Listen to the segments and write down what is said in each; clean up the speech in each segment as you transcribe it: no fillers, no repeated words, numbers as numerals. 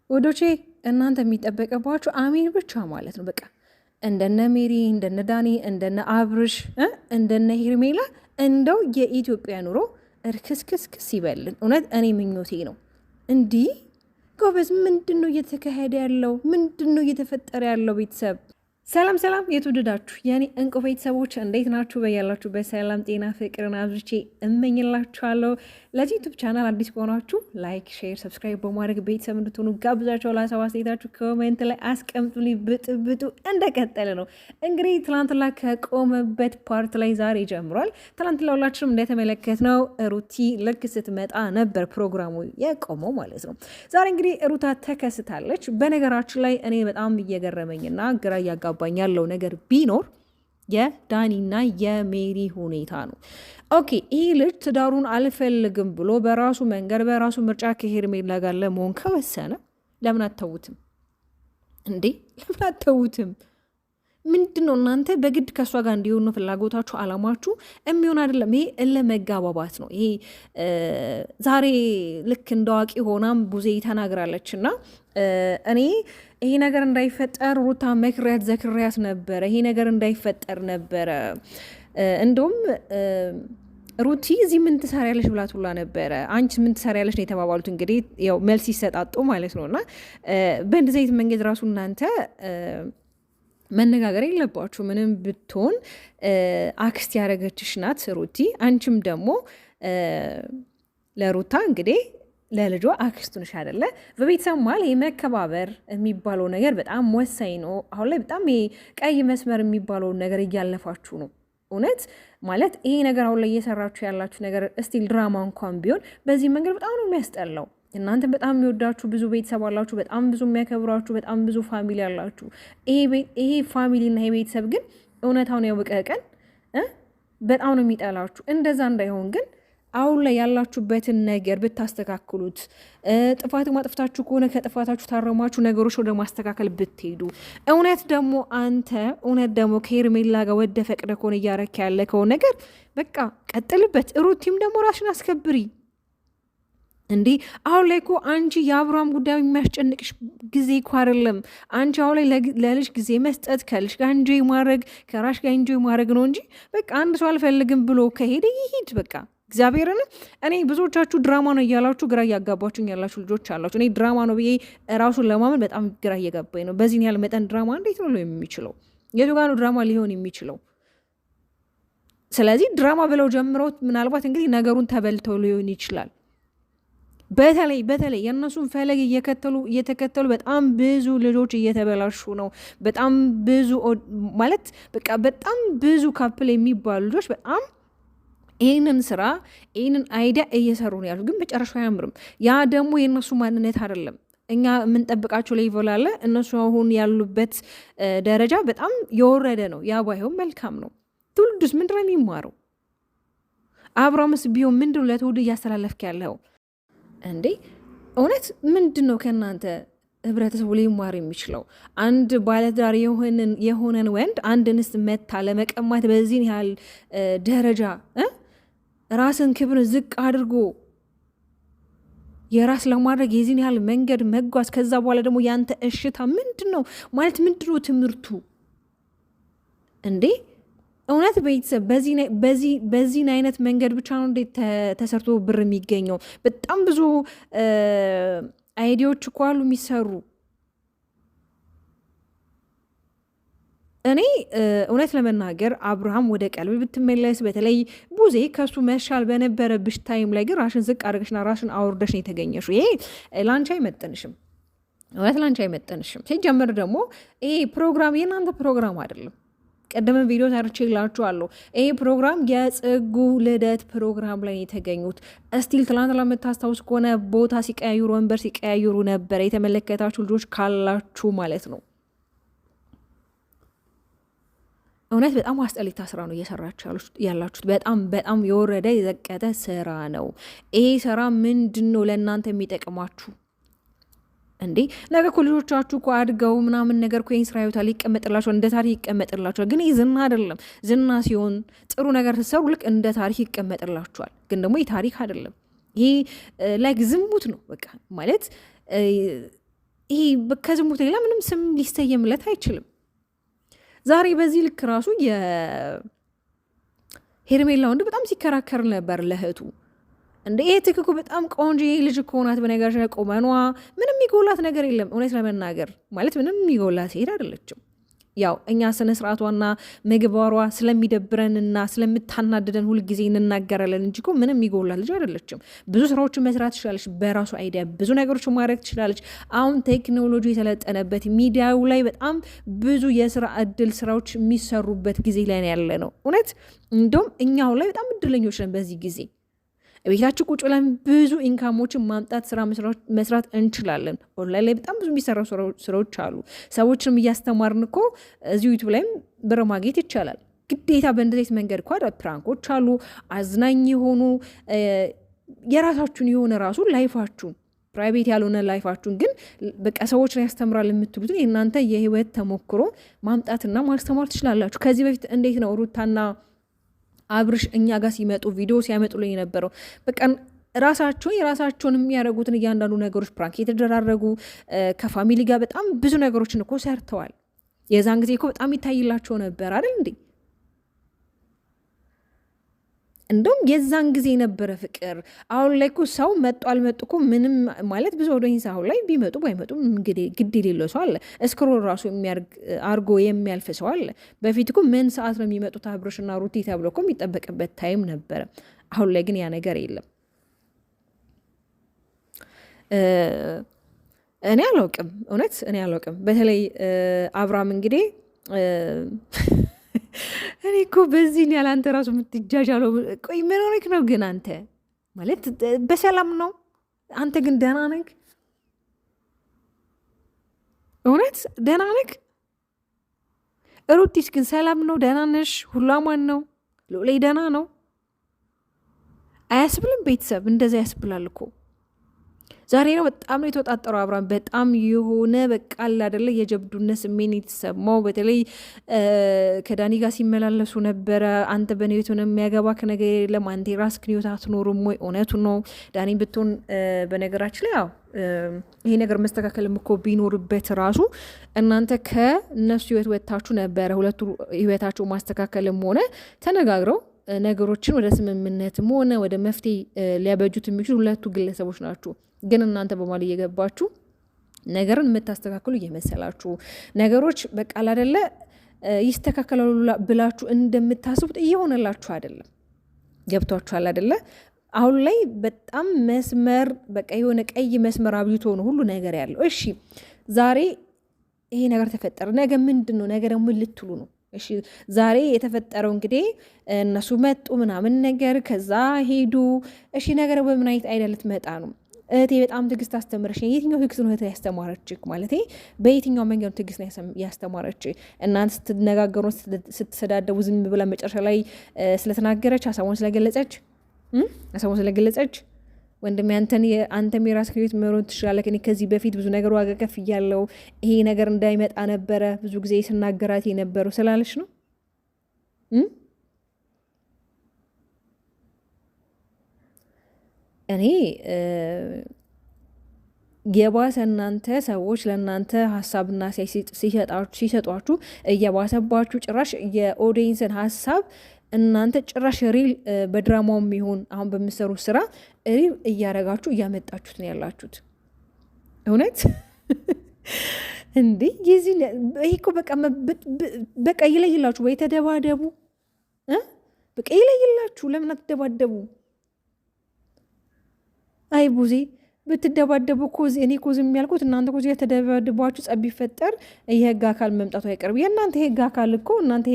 ወዶቼ እናንተ የሚጠበቅባችሁ አሜን ብቻ ማለት ነው። በቃ እንደነ ሜሪ እንደነ ዳኒ እንደነ አብርሽ እንደነ ሄርሜላ እንደው የኢትዮጵያ ኑሮ እርክስክስክስ ይበልን። እውነት እኔ ምኞቴ ነው። እንዲህ ጎበዝ፣ ምንድን ነው እየተካሄደ ያለው? ምንድን ነው እየተፈጠረ ያለው? ቤተሰብ ሰላም ሰላም፣ የተወደዳችሁ የኔ እንቁ ቤተሰቦች እንዴት ናችሁ? በያላችሁ በሰላም ጤና ፍቅርን አብዝቼ እመኝላችኋለሁ። ለዚህ ዩቱብ ቻናል አዲስ ከሆናችሁ ላይክ፣ ሼር፣ ሰብስክራይብ በማድረግ ቤተሰብ እንድትሆኑ ጋብዛችሁ። ለሀሳብ አስተያየታችሁ ኮሜንት ላይ አስቀምጡልኝ። ብጥብጡ እንደቀጠለ ነው። እንግዲህ ትላንትና ከቆመበት ፓርት ላይ ዛሬ ጀምሯል። ትላንትና ሁላችንም እንደተመለከትነው ሩቲ ልክ ስትመጣ ነበር ፕሮግራሙ የቆመው ማለት ነው። ዛሬ እንግዲህ ሩታ ተከስታለች። በነገራችን ላይ እኔ በጣም እየገረመኝና ግራ እያጋ ያለው ነገር ቢኖር የዳኒና የሜሪ ሁኔታ ነው። ኦኬ ይህ ልጅ ትዳሩን አልፈልግም ብሎ በራሱ መንገድ በራሱ ምርጫ ከሄርሜላ ጋር ለመሆን ከወሰነ ለምን አተውትም እንዴ? ለምን አተውትም? ምንድን ነው እናንተ በግድ ከእሷ ጋር እንዲሆኑ ፍላጎታችሁ አላማችሁ የሚሆን አይደለም። ይሄ እለመጋባባት ነው። ይሄ ዛሬ ልክ እንዳዋቂ ሆናም ቡዜ ተናግራለች እና እኔ ይሄ ነገር እንዳይፈጠር ሩታ መክሪያት ዘክሪያት ነበረ። ይሄ ነገር እንዳይፈጠር ነበረ። እንደውም ሩቲ እዚህ ምን ትሰሪያለሽ ብላት ሁላ ነበረ። አንቺ ምን ትሰሪያለሽ ነው የተባባሉት። እንግዲህ ያው መልስ ይሰጣጡ ማለት ነው እና በእንደዚህ አይነት መንገድ ራሱ እናንተ መነጋገር የለባችሁ። ምንም ብትሆን አክስት ያደረገችሽ ናት ሩቲ። አንቺም ደግሞ ለሩታ እንግዲህ ለልጇ አክስቱ ነሽ አይደለ? በቤተሰብ መሀል የመከባበር የሚባለው ነገር በጣም ወሳኝ ነው። አሁን ላይ በጣም ቀይ መስመር የሚባለውን ነገር እያለፋችሁ ነው። እውነት ማለት ይሄ ነገር አሁን ላይ እየሰራችሁ ያላችሁ ነገር ስቲል ድራማ እንኳን ቢሆን በዚህ መንገድ በጣም ነው የሚያስጠላው። እናንተ በጣም የሚወዳችሁ ብዙ ቤተሰብ አላችሁ፣ በጣም ብዙ የሚያከብራችሁ በጣም ብዙ ፋሚሊ አላችሁ። ይሄ ፋሚሊና ይሄ ቤተሰብ ግን እውነታውን ያወቀ ቀን በጣም ነው የሚጠላችሁ። እንደዛ እንዳይሆን ግን አሁን ላይ ያላችሁበትን ነገር ብታስተካክሉት፣ ጥፋት ማጥፍታችሁ ከሆነ ከጥፋታችሁ ታረማችሁ ነገሮች ወደ ማስተካከል ብትሄዱ፣ እውነት ደግሞ ከሄርሜላ ጋር ወደ ፈቅደ ከሆነ እያረክ ያለ ከሆነ ነገር በቃ ቀጥልበት። ሩቲም ደግሞ ራስሽን አስከብሪ። እንዴ አሁን ላይ እኮ አንቺ የአብርሃም ጉዳይ የሚያስጨንቅሽ ጊዜ እኮ አይደለም። አንቺ አሁን ላይ ለልጅ ጊዜ መስጠት፣ ከልጅ ጋር እንጆይ ማድረግ፣ ከራሽ ጋር እንጆይ ማድረግ ነው እንጂ በቃ አንድ ሰው አልፈልግም ብሎ ከሄደ ይሂድ በቃ። እግዚአብሔርን እኔ ብዙዎቻችሁ ድራማ ነው እያላችሁ ግራ እያጋባችሁኝ ያላችሁ ልጆች አላችሁ። እኔ ድራማ ነው ብዬ ራሱን ለማመን በጣም ግራ እየገባኝ ነው። በዚህን ያህል መጠን ድራማ እንዴት ነው የሚችለው? የቱ ጋር ነው ድራማ ሊሆን የሚችለው? ስለዚህ ድራማ ብለው ጀምረውት ምናልባት እንግዲህ ነገሩን ተበልተው ሊሆን ይችላል። በተለይ የእነሱን ፈለግ እየተከተሉ በጣም ብዙ ልጆች እየተበላሹ ነው። በጣም ብዙ ማለት በቃ በጣም ብዙ ካፕል የሚባሉ ልጆች በጣም ይህንን ስራ ይህንን አይዲያ እየሰሩ ነው ያሉት፣ ግን መጨረሻው አያምርም። ያ ደግሞ የእነሱ ማንነት አይደለም። እኛ የምንጠብቃቸው ሌቭል አለ። እነሱ አሁን ያሉበት ደረጃ በጣም የወረደ ነው። ያ ባይሆን መልካም ነው። ትውልዱስ ምንድን ነው የሚማረው? አብርሃምስ ቢሆን ምንድን ነው ለትውልድ እያስተላለፍክ ያለው? እንዴ እውነት ምንድን ነው ከእናንተ ህብረተሰቡ ሊማር የሚችለው? አንድ ባለትዳር የሆነን ወንድ አንድ እንስት መታ ለመቀማት በዚህን ያህል ደረጃ ራስን ክብር ዝቅ አድርጎ የራስ ለማድረግ የዚህን ያህል መንገድ መጓዝ፣ ከዛ በኋላ ደግሞ ያንተ እሽታ ምንድን ነው ማለት? ምንድን ነው ትምህርቱ? እንዴ እውነት ቤተሰብ በዚህን አይነት መንገድ ብቻ ነው እንዴት ተሰርቶ ብር የሚገኘው? በጣም ብዙ አይዲያዎች እኮ አሉ የሚሰሩ። እኔ እውነት ለመናገር አብርሃም ወደ ቀልብ ብትመለስ፣ በተለይ ቡዜ ከሱ መሻል በነበረብሽ ታይም ላይ ግን ራሽን ዝቅ አድርገሽና ራሽን አውርደሽ ነው የተገኘሽው። ይሄ ላንቺ አይመጠንሽም፣ እውነት ላንቺ አይመጠንሽም። ሲጀምር ደግሞ ይሄ ፕሮግራም የእናንተ ፕሮግራም አይደለም። ቀደመ ቪዲዮ ሰርቼላችኋለሁ። ይሄ ፕሮግራም የጽጉ ልደት ፕሮግራም ላይ የተገኙት እስቲል ትላንት ለምታስታውስ ከሆነ ቦታ ሲቀያዩሩ ወንበር ሲቀያዩሩ ነበረ። የተመለከታችሁ ልጆች ካላችሁ ማለት ነው። እውነት በጣም አስጠሊታ ስራ ነው እየሰራችሁ ያላችሁት። በጣም የወረደ የዘቀጠ ስራ ነው። ይሄ ስራ ምንድን ነው ለእናንተ የሚጠቅማችሁ? እንዴ ነገ እኮ ልጆቻችሁ እኮ አድገው ምናምን ነገር እኮ ይህን ስራ ይወታል፣ ይቀመጥላቸዋል፣ እንደ ታሪክ ይቀመጥላቸዋል። ግን ይህ ዝና አይደለም። ዝና ሲሆን ጥሩ ነገር ስትሰሩ ልክ እንደ ታሪክ ይቀመጥላቸዋል። ግን ደግሞ ይህ ታሪክ አይደለም። ይህ ላይክ ዝሙት ነው በቃ ማለት ይሄ ከዝሙት ሌላ ምንም ስም ሊሰየምለት አይችልም። ዛሬ በዚህ ልክ ራሱ የሄርሜላ ወንድ በጣም ሲከራከር ነበር ለእህቱ። እንደ ይሄ ትክኩ በጣም ቆንጆ ልጅ እኮ ናት። በነገራችን ላይ ቁመኗ ምንም የሚጎላት ነገር የለም። እውነት ለመናገር ማለት ምንም የሚጎላት ሄድ አይደለችም። ያው እኛ ስነ ስርዓቷና ምግባሯ ስለሚደብረንና ስለምታናድደን ሁልጊዜ እንናገራለን እንጂ እኮ ምንም የሚጎላት ልጅ አይደለችም። ብዙ ስራዎችን መስራት ትችላለች። በራሱ አይዲያ ብዙ ነገሮች ማድረግ ትችላለች። አሁን ቴክኖሎጂ የተለጠነበት ሚዲያው ላይ በጣም ብዙ የስራ እድል ስራዎች የሚሰሩበት ጊዜ ላይ ያለ ነው። እውነት እንደውም እኛው ላይ በጣም እድለኞች ነን በዚህ ጊዜ። ቤታችን ቁጭ ብለን ብዙ ኢንካሞችን ማምጣት ስራ መስራት እንችላለን። ኦንላይን ላይ በጣም ብዙ የሚሰሩ ስራዎች አሉ። ሰዎችንም እያስተማርን እኮ እዚሁ ዩቱብ ላይም ብር ማግኘት ይቻላል። ግዴታ በእንደዚህ መንገድ እኮ ፕራንኮች አሉ፣ አዝናኝ የሆኑ የራሳችሁን የሆነ ራሱ ላይፋችሁን ፕራይቬት ያልሆነ ላይፋችሁን ግን በቃ ሰዎችን ያስተምራል የምትሉትን የእናንተ የህይወት ተሞክሮ ማምጣትና ማስተማር ትችላላችሁ። ከዚህ በፊት እንዴት ነው ሩታና አብርሽ እኛ ጋር ሲመጡ ቪዲዮ ሲያመጡልኝ የነበረው በቃ የራሳቸውን የሚያደርጉትን እያንዳንዱ ነገሮች ፕራንክ የተደራረጉ ከፋሚሊ ጋር በጣም ብዙ ነገሮችን እኮ ሰርተዋል። የዛን ጊዜ እኮ በጣም ይታይላቸው ነበር አይደል እንዴ? እንደውም የዛን ጊዜ ነበረ ፍቅር። አሁን ላይ እኮ ሰው መጡ አልመጡ እኮ ምንም ማለት ብዙ ወደኝስ አሁን ላይ ቢመጡ ባይመጡ ግድ የሌለው ሰው አለ። እስክሮል ራሱ አርጎ የሚያልፍ ሰው አለ። በፊት እኮ ምን ሰዓት ነው የሚመጡት አብርሽና ሩቲ ተብሎ እኮ የሚጠበቅበት ታይም ነበረ። አሁን ላይ ግን ያ ነገር የለም። እኔ አላውቅም፣ እውነት እኔ አላውቅም። በተለይ አብርሃም እንግዲህ እኔ እኮ በዚህ ያለ አንተ ራሱ የምትጃጃለው ቆይ ምን ሆነክ ነው ግን? አንተ ማለት በሰላም ነው? አንተ ግን ደህና ነክ? እውነት ደህና ነክ? ሩቲስ ግን ሰላም ነው? ደህና ነሽ? ሁሉ አማን ነው? ሎሌ ደህና ነው? አያስብልም? ቤተሰብ እንደዛ ያስብላል እኮ። ዛሬ ነው በጣም ነው የተወጣጠረው አብርሃም። በጣም የሆነ በቃ አይደለ የጀብዱነት ስሜት የተሰማው። በተለይ ከዳኒ ጋር ሲመላለሱ ነበረ። አንተ በኔ ቤት ሆነ የሚያገባ ከነገር የለም፣ አንተ የራስህን ህይወት አትኖርም ወይ? እውነቱ ነው። ዳኒ ብትሆን በነገራችን ላይ ያው ይሄ ነገር መስተካከልም እኮ ቢኖርበት ራሱ እናንተ ከእነሱ ህይወት ወጥታችሁ ነበረ። ሁለቱ ህይወታቸው ማስተካከልም ሆነ ተነጋግረው ነገሮችን ወደ ስምምነትም ሆነ ወደ መፍትሄ ሊያበጁት የሚችሉ ሁለቱ ግለሰቦች ናችሁ። ግን እናንተ በማል እየገባችሁ ነገርን የምታስተካክሉ እየመሰላችሁ ነገሮች በቃ አይደለ ይስተካከላሉ ብላችሁ እንደምታስቡት እየሆነላችሁ አይደለም። ገብቷችኋል አይደለ? አሁን ላይ በጣም መስመር በቃ የሆነ ቀይ መስመር አብይቶ ነው ሁሉ ነገር ያለው። እሺ ዛሬ ይሄ ነገር ተፈጠረ፣ ነገ ምንድን ነው? ነገ ደግሞ ልትሉ ነው? እሺ ዛሬ የተፈጠረው እንግዲህ እነሱ መጡ ምናምን ነገር ከዛ ሄዱ። እሺ ነገር በምን አይነት አይደል ልትመጣ ነው? እህቴ በጣም ትዕግስት አስተምረሽ። የትኛው ትዕግስት ነው እህቴ ያስተማረችህ? ማለት በየትኛው መንገድ ነው ትዕግስት ያስተማረችህ? እናንተ ስትነጋገሩ ስትሰዳደቡ ዝም ብላ መጨረሻ ላይ ስለተናገረች ሀሳቧን ስለገለጸች ወንድሜ አንተም የራስህን ህይወት መኖር ትችላለህ። እኔ ከዚህ በፊት ብዙ ነገር ዋጋ ከፍ እያለው ይሄ ነገር እንዳይመጣ ነበረ ብዙ ጊዜ ስናገራት የነበረው ስላለች ነው። እኔ የባሰ እናንተ ሰዎች ለእናንተ ሀሳብና ሲሰጧችሁ እየባሰባችሁ ጭራሽ የኦዲየንስን ሀሳብ እናንተ ጭራሽ ሪል በድራማው የሚሆን አሁን በምሰሩ ስራ ሪል እያረጋችሁ እያመጣችሁት ነው ያላችሁት። እውነት እንዴ ይህ እኮ በቃ ይለይላችሁ። ወይ ተደባደቡ፣ በቃ ይለይላችሁ። ለምን አትደባደቡ? አይ ቡዜ ብትደባደቡ እኮ እኔ እኮ ዝም ያልኩት እናንተ እኮ የተደባደባችሁ ጸብ ቢፈጠር የህግ አካል መምጣቱ አይቀርም። የእናንተ የህግ አካል እኮ እናንተ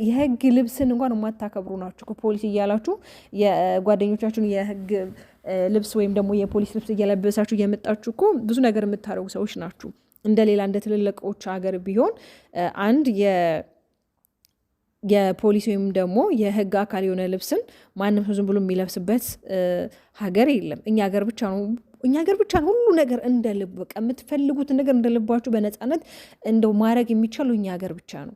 የህግ ልብስን እንኳን የማታከብሩ ናችሁ። ፖሊስ እያላችሁ የጓደኞቻችሁን የህግ ልብስ ወይም ደግሞ የፖሊስ ልብስ እየለበሳችሁ እየመጣችሁ እኮ ብዙ ነገር የምታደርጉ ሰዎች ናችሁ። እንደሌላ እንደ ትልልቆች ሀገር ቢሆን አንድ የፖሊስ ወይም ደግሞ የህግ አካል የሆነ ልብስን ማንም ሰው ዝም ብሎ የሚለብስበት ሀገር የለም። እኛ ሀገር ብቻ ነው ሁሉ ነገር እንደ ልብ በቃ የምትፈልጉትን ነገር እንደ ልባችሁ በነፃነት እንደው ማድረግ የሚቻለው እኛ ሀገር ብቻ ነው።